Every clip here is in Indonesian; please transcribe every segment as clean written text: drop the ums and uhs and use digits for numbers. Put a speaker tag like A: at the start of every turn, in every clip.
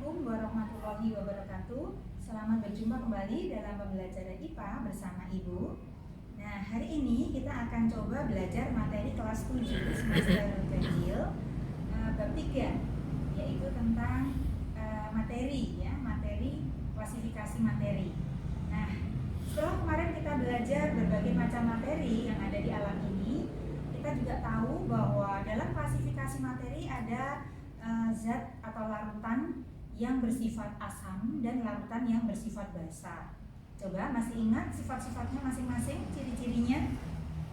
A: Assalamualaikum warahmatullahi wabarakatuh. Selamat berjumpa kembali dalam pembelajaran IPA bersama Ibu. Nah, hari ini kita akan coba belajar materi kelas 7 semester ganjil bab 3, yaitu tentang materi klasifikasi materi. Nah, setelah kemarin kita belajar berbagai macam materi yang ada di alam ini, kita juga tahu bahwa dalam klasifikasi materi ada zat atau larutan yang bersifat asam dan larutan yang bersifat basa. Coba masih ingat sifat-sifatnya masing-masing, ciri-cirinya?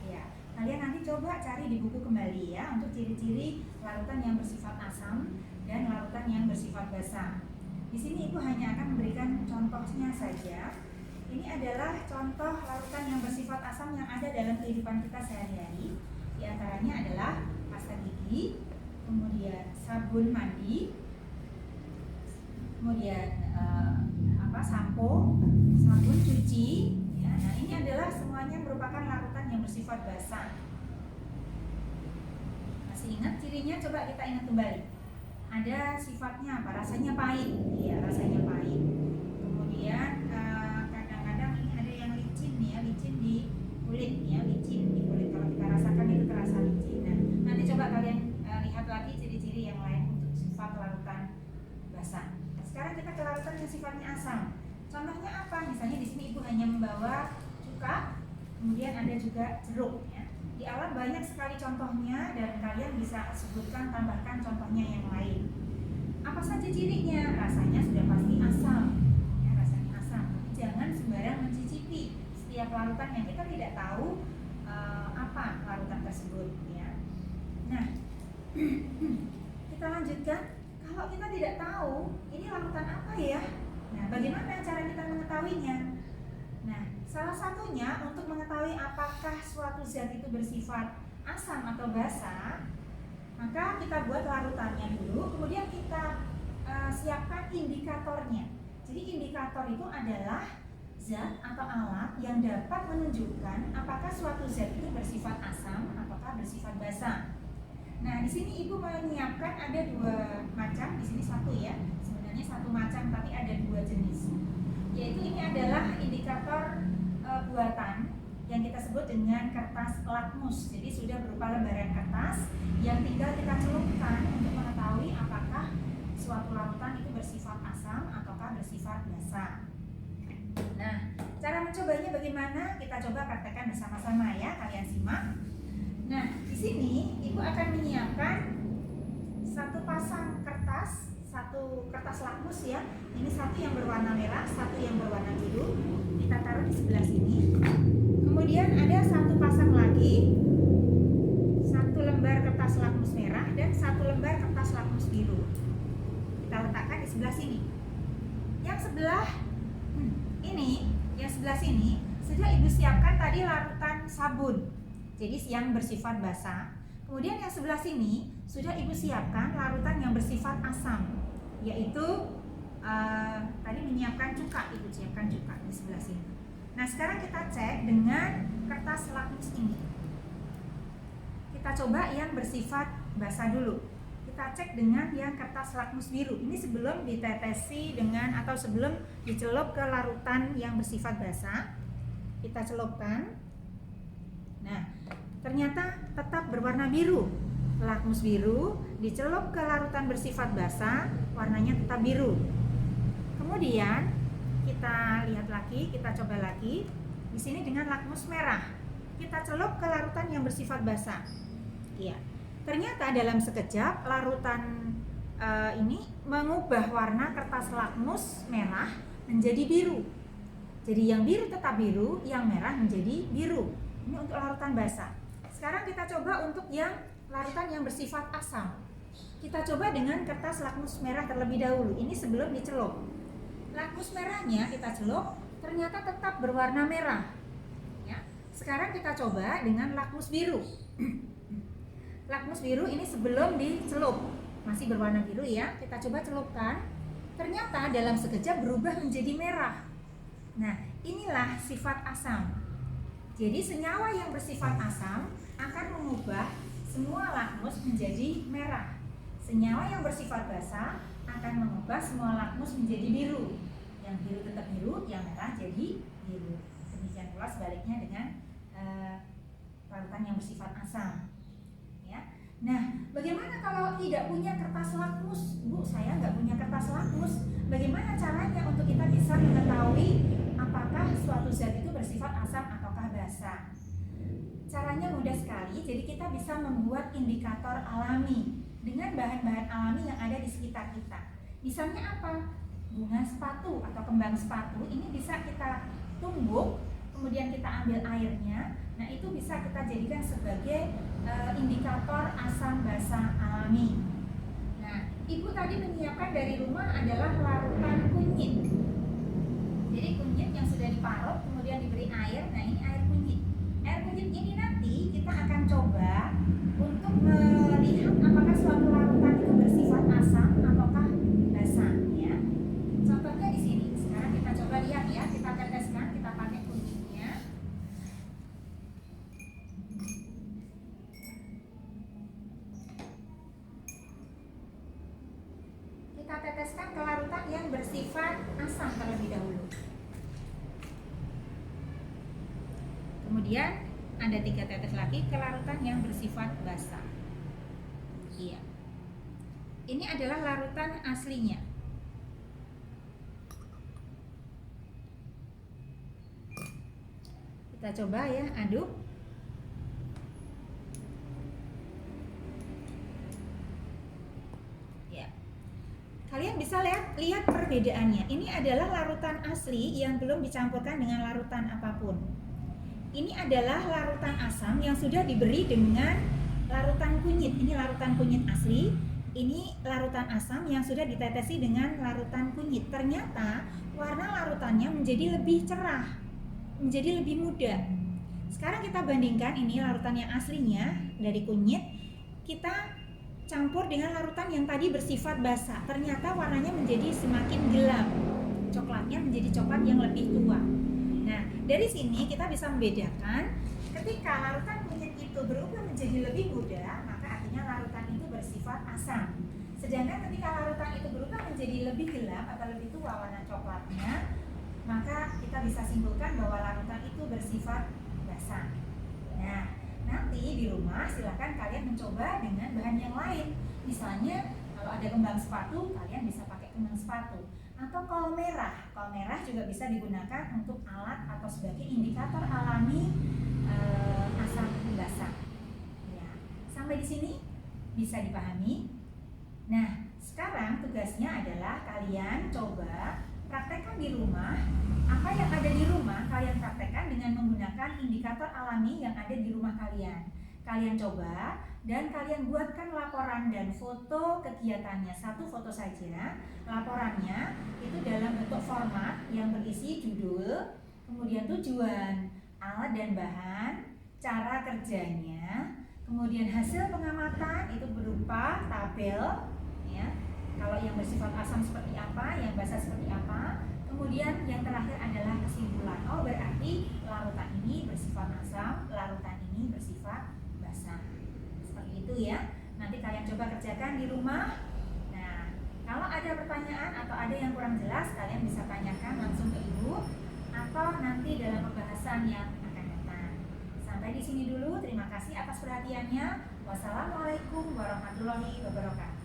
A: Ya, kalian nanti coba cari di buku kembali ya untuk ciri-ciri larutan yang bersifat asam dan larutan yang bersifat basa. Di sini Ibu hanya akan memberikan contohnya saja. Ini adalah contoh larutan yang bersifat asam yang ada dalam kehidupan kita sehari-hari. Di antaranya adalah pasta gigi, kemudian sabun mandi, kemudian sampo, sabun cuci. Ya, nah ini adalah semuanya merupakan larutan yang bersifat basa. Masih ingat cirinya? Coba kita ingat kembali. Ada sifatnya apa? Rasanya pahit. Ya, rasanya pahit. Kemudian kadang-kadang ini ada yang licin ya, licin di kulit ya, licin di kulit. Kalau kita rasakan itu terasa licin. Nah, nanti coba kalian lihat lagi ciri-ciri yang lain untuk sifat larutan basa. Sekarang kita ke larutan yang sifatnya asam. Contohnya apa? Misalnya di sini Ibu hanya membawa cuka, kemudian ada juga jeruk. Ya. Di alam banyak sekali contohnya dan kalian bisa sebutkan, tambahkan contohnya yang lain. Apa saja cirinya? Rasanya sudah pasti asam. Ya, rasanya asam. Tapi jangan sembarang mencicipi setiap larutan yang kita tidak tahu apa larutan tersebut. Ya. Nah, kita lanjutkan. Kalau kita tidak tahu ini larutan apa ya, nah bagaimana cara kita mengetahuinya? Nah, salah satunya untuk mengetahui apakah suatu zat itu bersifat asam atau basa, maka kita buat larutannya dulu, kemudian kita siapkan indikatornya. Jadi indikator itu adalah zat atau alat yang dapat menunjukkan apakah suatu zat itu bersifat asam ataukah bersifat basa. Nah, di sini Ibu menyiapkan ada dua macam, di sini satu ya. Sebenarnya satu macam tapi ada dua jenis. Yaitu ini adalah indikator buatan yang kita sebut dengan kertas lakmus. Jadi sudah berupa lembaran kertas yang tinggal kita celupkan untuk mengetahui apakah suatu larutan itu bersifat asam ataukah bersifat basa. Nah, cara mencobanya bagaimana? Kita coba praktekkan bersama-sama ya, kalian simak. Nah, di sini Ibu akan menyiapkan satu pasang kertas, satu kertas lakmus ya. Ini satu yang berwarna merah, satu yang berwarna biru. Kita taruh di sebelah sini. Kemudian ada satu pasang lagi, satu lembar kertas lakmus merah dan satu lembar kertas lakmus biru. Kita letakkan di sebelah sini. Yang sebelah ini, yang sebelah sini sudah Ibu siapkan tadi larutan sabun. Jadi yang bersifat basa. Kemudian yang sebelah sini sudah Ibu siapkan larutan yang bersifat asam, yaitu tadi menyiapkan cuka, Ibu siapkan cuka di sebelah sini. Nah, sekarang kita cek dengan kertas lakmus ini. Kita coba yang bersifat basa dulu. Kita cek dengan yang kertas lakmus biru. Ini sebelum ditetesi dengan atau sebelum dicelup ke larutan yang bersifat basa. Kita celupkan. Nah, ternyata tetap berwarna biru. Lakmus biru dicelup ke larutan bersifat basa, warnanya tetap biru. Kemudian kita lihat lagi, kita coba lagi. Di sini dengan lakmus merah. Kita celup ke larutan yang bersifat basa. Iya. Ternyata dalam sekejap larutan ini mengubah warna kertas lakmus merah menjadi biru. Jadi yang biru tetap biru, yang merah menjadi biru. Ini untuk larutan basa. Sekarang kita coba untuk yang larutan yang bersifat asam. Kita coba dengan kertas lakmus merah terlebih dahulu. Ini sebelum dicelup. Lakmus merahnya kita celup, ternyata tetap berwarna merah. Ya. Sekarang kita coba dengan lakmus biru. Lakmus biru ini sebelum dicelup, masih berwarna biru ya. Kita coba celupkan. Ternyata dalam sekejap berubah menjadi merah. Nah, inilah sifat asam. Jadi senyawa yang bersifat asam akan mengubah semua lakmus menjadi merah. Senyawa yang bersifat basa akan mengubah semua lakmus menjadi biru. Yang biru tetap biru, yang merah jadi biru. Demikian pula sebaliknya dengan larutan yang bersifat asam. Ya. Nah, bagaimana kalau tidak punya kertas lakmus? Bu, saya nggak punya kertas lakmus. Bagaimana caranya untuk kita bisa mengetahui apakah suatu zat itu bersifat asam ataukah basa? Caranya mudah sekali, jadi kita bisa membuat indikator alami dengan bahan-bahan alami yang ada di sekitar kita. Misalnya apa? Bunga sepatu atau kembang sepatu ini bisa kita tumbuk, kemudian kita ambil airnya. Nah, itu bisa kita jadikan sebagai indikator asam basa alami. Nah, Ibu tadi menyiapkan dari rumah adalah larutan kunyit. Jadi kunyit yang sudah diparut kemudian diberi air. Nah, ini air kunyit. Air kunyit ini nanti kita akan coba untuk melihat apakah suatu larutan itu bersifat asam ataukah basa, ya. Contohnya di sini. Sekarang kita coba lihat ya, kita teteskan, kita pakai kunyitnya. Kita teteskan ke larutan yang bersifat asam terlebih dahulu. Kemudian ada 3 tetes lagi ke larutan yang bersifat basa. Iya. Ini adalah larutan aslinya. Kita coba ya, aduk. Ya. Kalian bisa lihat perbedaannya. Ini adalah larutan asli yang belum dicampurkan dengan larutan apapun. Ini adalah larutan asam yang sudah diberi dengan larutan kunyit. Ini larutan kunyit asli. Ini larutan asam yang sudah ditetesi dengan larutan kunyit. Ternyata warna larutannya menjadi lebih cerah, menjadi lebih muda. Sekarang kita bandingkan ini larutan yang aslinya dari kunyit, kita campur dengan larutan yang tadi bersifat basa. Ternyata warnanya menjadi semakin gelap. Coklatnya menjadi coklat yang lebih tua. Nah, dari sini kita bisa membedakan ketika larutan kunyit itu berubah menjadi lebih muda, maka artinya larutan itu bersifat asam. Sedangkan ketika larutan itu berubah menjadi lebih gelap atau lebih tua warna coklatnya, maka kita bisa simpulkan bahwa larutan itu bersifat basa. Nah, nanti di rumah silakan kalian mencoba dengan bahan yang lain. Misalnya kalau ada kembang sepatu, kalian bisa pakai kembang sepatu. Atau kol merah juga bisa digunakan untuk alat atau sebagai indikator alami asam basa. Ya, sampai di sini bisa dipahami. Nah, sekarang tugasnya adalah kalian coba praktekkan di rumah. Apa yang ada di rumah kalian praktekkan dengan menggunakan indikator alami yang ada di rumah kalian. Kalian coba dan kalian buatkan laporan dan foto kegiatannya, 1 foto saja. Laporannya itu dalam bentuk format yang berisi judul, kemudian tujuan, alat dan bahan, cara kerjanya, kemudian hasil pengamatan itu berupa tabel, ya. Kalau yang bersifat asam seperti apa, yang basa seperti apa. Kemudian yang terakhir adalah kesimpulan. Oh, berarti larutan ini bersifat asam, larutan ini bersifat basa. Seperti itu ya. Nanti kalian coba kerjakan di rumah. Nah, kalau ada pertanyaan atau ada yang kurang jelas, kalian bisa tanyakan langsung ke ibu atau nanti dalam pembahasan yang akan datang. Sampai di sini dulu. Terima kasih atas perhatiannya. Wassalamualaikum warahmatullahi wabarakatuh.